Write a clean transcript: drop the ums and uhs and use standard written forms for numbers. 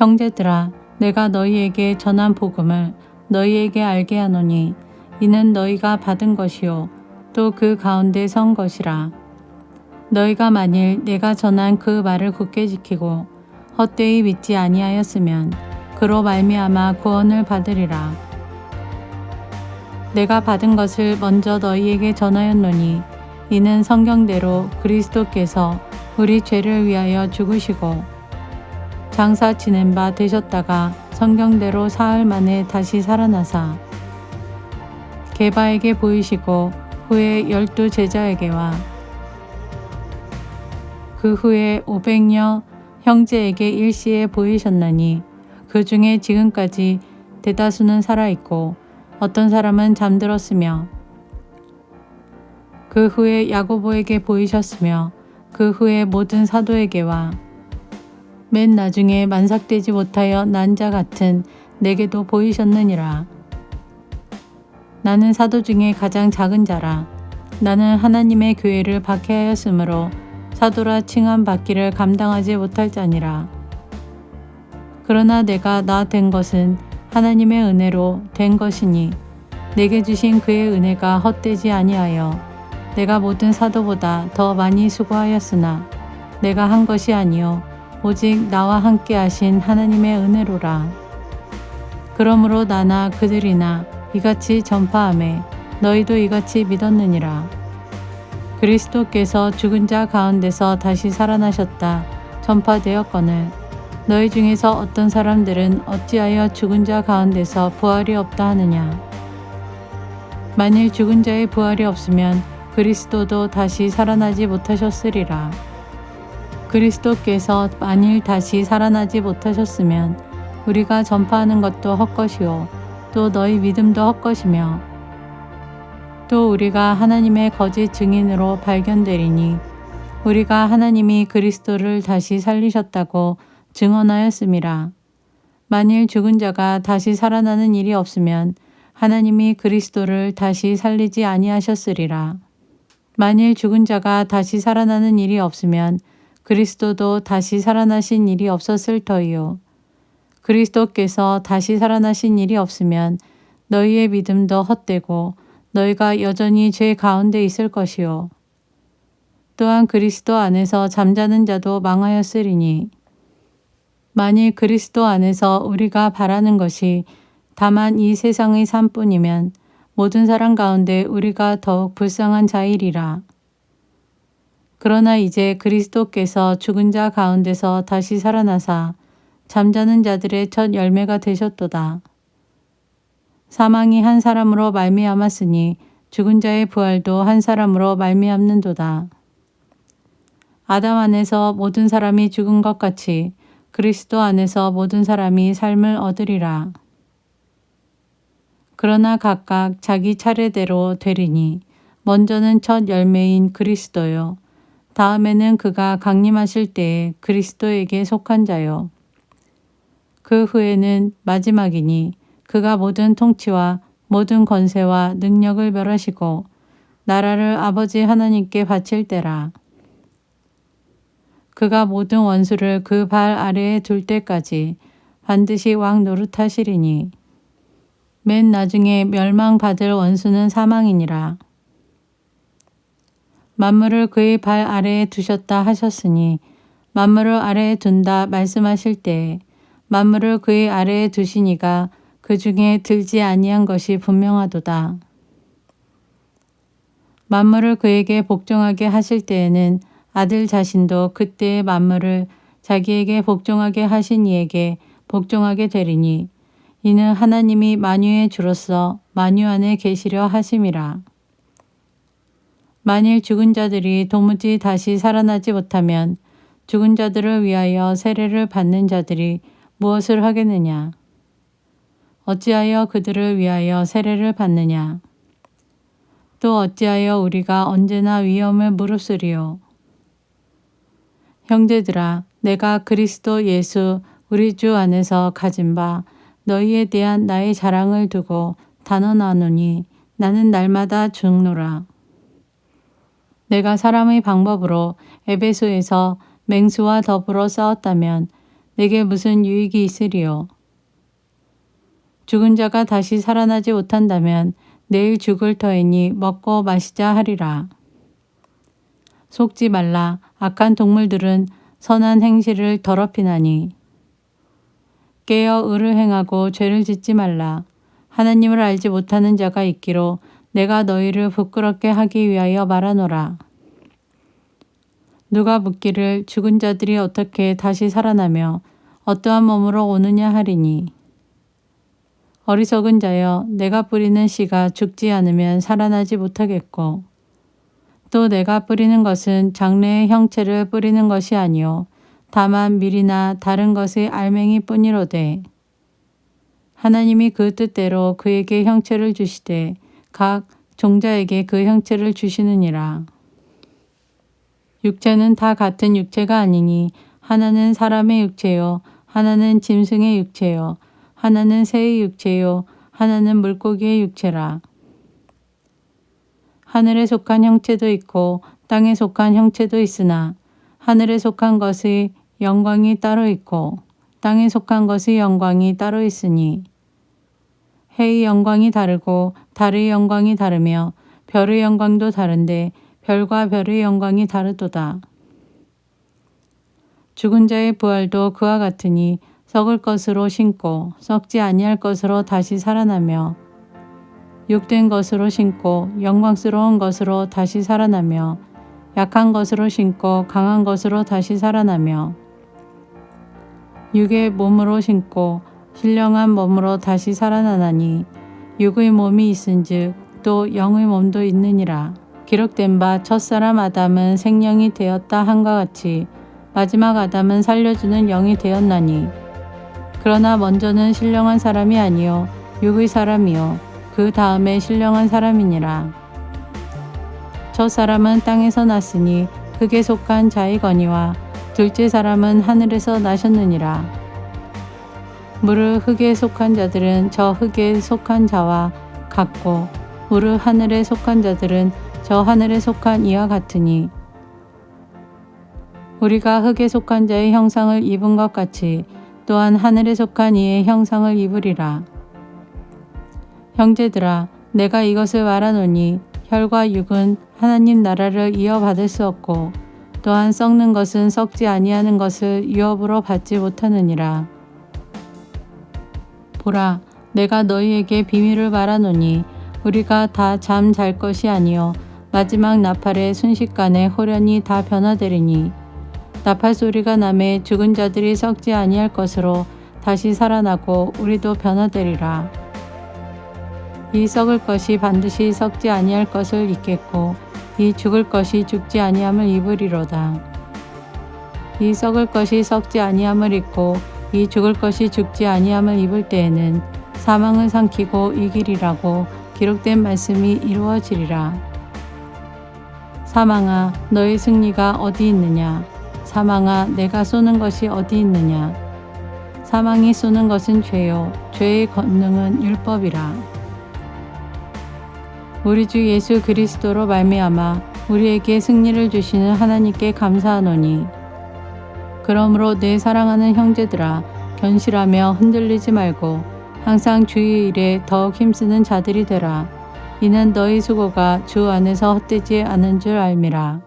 형제들아, 내가 너희에게 전한 복음을 너희에게 알게 하노니 이는 너희가 받은 것이요 또 그 가운데 선 것이라. 너희가 만일 내가 전한 그 말을 굳게 지키고 헛되이 믿지 아니하였으면 그로 말미암아 구원을 받으리라. 내가 받은 것을 먼저 너희에게 전하였노니 이는 성경대로 그리스도께서 우리 죄를 위하여 죽으시고 장사 지낸 바 되셨다가 성경대로 사흘 만에 다시 살아나사 게바에게 보이시고 후에 12 제자에게와 그 후에 500여 형제에게 일시에 보이셨나니 그 중에 지금까지 대다수는 살아있고 어떤 사람은 잠들었으며 그 후에 야고보에게 보이셨으며 그 후에 모든 사도에게와 맨 나중에 만삭되지 못하여 난 자 같은 내게도 보이셨느니라. 나는 사도 중에 가장 작은 자라. 나는 하나님의 교회를 박해하였으므로 사도라 칭함 받기를 감당하지 못할 자니라. 그러나 내가 나 된 것은 하나님의 은혜로 된 것이니 내게 주신 그의 은혜가 헛되지 아니하여 내가 모든 사도보다 더 많이 수고하였으나 내가 한 것이 아니요 오직 나와 함께 하신 하나님의 은혜로라. 그러므로 나나 그들이나 이같이 전파하매 너희도 이같이 믿었느니라. 그리스도께서 죽은 자 가운데서 다시 살아나셨다 전파되었거늘 너희 중에서 어떤 사람들은 어찌하여 죽은 자 가운데서 부활이 없다 하느냐. 만일 죽은 자의 부활이 없으면 그리스도도 다시 살아나지 못하셨으리라. 그리스도께서 만일 다시 살아나지 못하셨으면 우리가 전파하는 것도 헛것이요 또 너희 믿음도 헛것이며 또 우리가 하나님의 거짓 증인으로 발견되리니 우리가 하나님이 그리스도를 다시 살리셨다고 증언하였음이라. 만일 죽은 자가 다시 살아나는 일이 없으면 하나님이 그리스도를 다시 살리지 아니하셨으리라. 만일 죽은 자가 다시 살아나는 일이 없으면 그리스도도 다시 살아나신 일이 없었을 터이요. 그리스도께서 다시 살아나신 일이 없으면 너희의 믿음도 헛되고 너희가 여전히 죄 가운데 있을 것이요. 또한 그리스도 안에서 잠자는 자도 망하였으리니 만일 그리스도 안에서 우리가 바라는 것이 다만 이 세상의 삶뿐이면 모든 사람 가운데 우리가 더욱 불쌍한 자이리라. 그러나 이제 그리스도께서 죽은 자 가운데서 다시 살아나사 잠자는 자들의 첫 열매가 되셨도다. 사망이 한 사람으로 말미암았으니 죽은 자의 부활도 한 사람으로 말미암는도다. 아담 안에서 모든 사람이 죽은 것 같이 그리스도 안에서 모든 사람이 삶을 얻으리라. 그러나 각각 자기 차례대로 되리니 먼저는 첫 열매인 그리스도요. 다음에는 그가 강림하실 때에 그리스도에게 속한 자요. 그 후에는 마지막이니 그가 모든 통치와 모든 권세와 능력을 멸하시고 나라를 아버지 하나님께 바칠 때라. 그가 모든 원수를 그 발 아래에 둘 때까지 반드시 왕 노릇하시리니 맨 나중에 멸망받을 원수는 사망이니라. 만물을 그의 발 아래에 두셨다 하셨으니 만물을 아래에 둔다 말씀하실 때에 만물을 그의 아래에 두시니가 그 중에 들지 아니한 것이 분명하도다. 만물을 그에게 복종하게 하실 때에는 아들 자신도 그때의 만물을 자기에게 복종하게 하신 이에게 복종하게 되리니 이는 하나님이 만유의 주로서 만유 안에 계시려 하심이라. 만일 죽은 자들이 도무지 다시 살아나지 못하면 죽은 자들을 위하여 세례를 받는 자들이 무엇을 하겠느냐? 어찌하여 그들을 위하여 세례를 받느냐? 또 어찌하여 우리가 언제나 위험을 무릅쓰리요? 형제들아, 내가 그리스도 예수 우리 주 안에서 가진 바 너희에 대한 나의 자랑을 두고 단언하노니 나는 날마다 죽노라. 내가 사람의 방법으로 에베소에서 맹수와 더불어 싸웠다면 내게 무슨 유익이 있으리요. 죽은 자가 다시 살아나지 못한다면 내일 죽을 터이니 먹고 마시자 하리라. 속지 말라. 악한 동물들은 선한 행실을 더럽히나니. 깨어 의를 행하고 죄를 짓지 말라. 하나님을 알지 못하는 자가 있기로 내가 너희를 부끄럽게 하기 위하여 말하노라. 누가 묻기를 죽은 자들이 어떻게 다시 살아나며 어떠한 몸으로 오느냐 하리니. 어리석은 자여, 내가 뿌리는 씨가 죽지 않으면 살아나지 못하겠고 또 내가 뿌리는 것은 장래의 형체를 뿌리는 것이 아니요 다만 밀이나 다른 것의 알맹이 뿐이로되 하나님이 그 뜻대로 그에게 형체를 주시되 각 종자에게 그 형체를 주시느니라. 육체는 다 같은 육체가 아니니 하나는 사람의 육체요 하나는 짐승의 육체요 하나는 새의 육체요 하나는 물고기의 육체라. 하늘에 속한 형체도 있고 땅에 속한 형체도 있으나 하늘에 속한 것의 영광이 따로 있고 땅에 속한 것의 영광이 따로 있으니 해의 영광이 다르고 달의 영광이 다르며 별의 영광도 다른데 별과 별의 영광이 다르도다. 죽은 자의 부활도 그와 같으니 썩을 것으로 신고 썩지 아니할 것으로 다시 살아나며 욕된 것으로 신고 영광스러운 것으로 다시 살아나며 약한 것으로 신고 강한 것으로 다시 살아나며 육의 몸으로 신고 신령한 몸으로 다시 살아나나니 육의 몸이 있은즉 또 영의 몸도 있느니라. 기록된 바 첫사람 아담은 생령이 되었다 한과 같이 마지막 아담은 살려주는 영이 되었나니 그러나 먼저는 신령한 사람이 아니요 육의 사람이요 그 다음에 신령한 사람이니라. 첫 사람은 땅에서 났으니 흙에 속한 자이거니와 둘째 사람은 하늘에서 나셨느니라. 무릇 흙에 속한 자들은 저 흙에 속한 자와 같고 무릇 하늘에 속한 자들은 저 하늘에 속한 이와 같으니 우리가 흙에 속한 자의 형상을 입은 것 같이 또한 하늘에 속한 이의 형상을 입으리라. 형제들아, 내가 이것을 말하노니 혈과 육은 하나님 나라를 이어받을 수 없고 또한 썩는 것은 썩지 아니하는 것을 유업으로 받지 못하느니라. 보라, 내가 너희에게 비밀을 말하노니 우리가 다 잠 잘 것이 아니요 마지막 나팔의 순식간에 호련히 다 변화되리니 나팔 소리가 나매 죽은 자들이 썩지 아니할 것으로 다시 살아나고 우리도 변화되리라. 이 썩을 것이 반드시 썩지 아니할 것을 입겠고 이 죽을 것이 죽지 아니함을 입으리로다. 이 썩을 것이 썩지 아니함을 입고 이 죽을 것이 죽지 아니함을 입을 때에는 사망을 삼키고 이기리라고 기록된 말씀이 이루어지리라. 사망아, 너의 승리가 어디 있느냐? 사망아, 내가 쏘는 것이 어디 있느냐? 사망이 쏘는 것은 죄요 죄의 권능은 율법이라. 우리 주 예수 그리스도로 말미암아 우리에게 승리를 주시는 하나님께 감사하노니 그러므로 내 사랑하는 형제들아, 견실하며 흔들리지 말고 항상 주의 일에 더욱 힘쓰는 자들이 되라. 이는 너희 수고가 주 안에서 헛되지 않은 줄 알미라.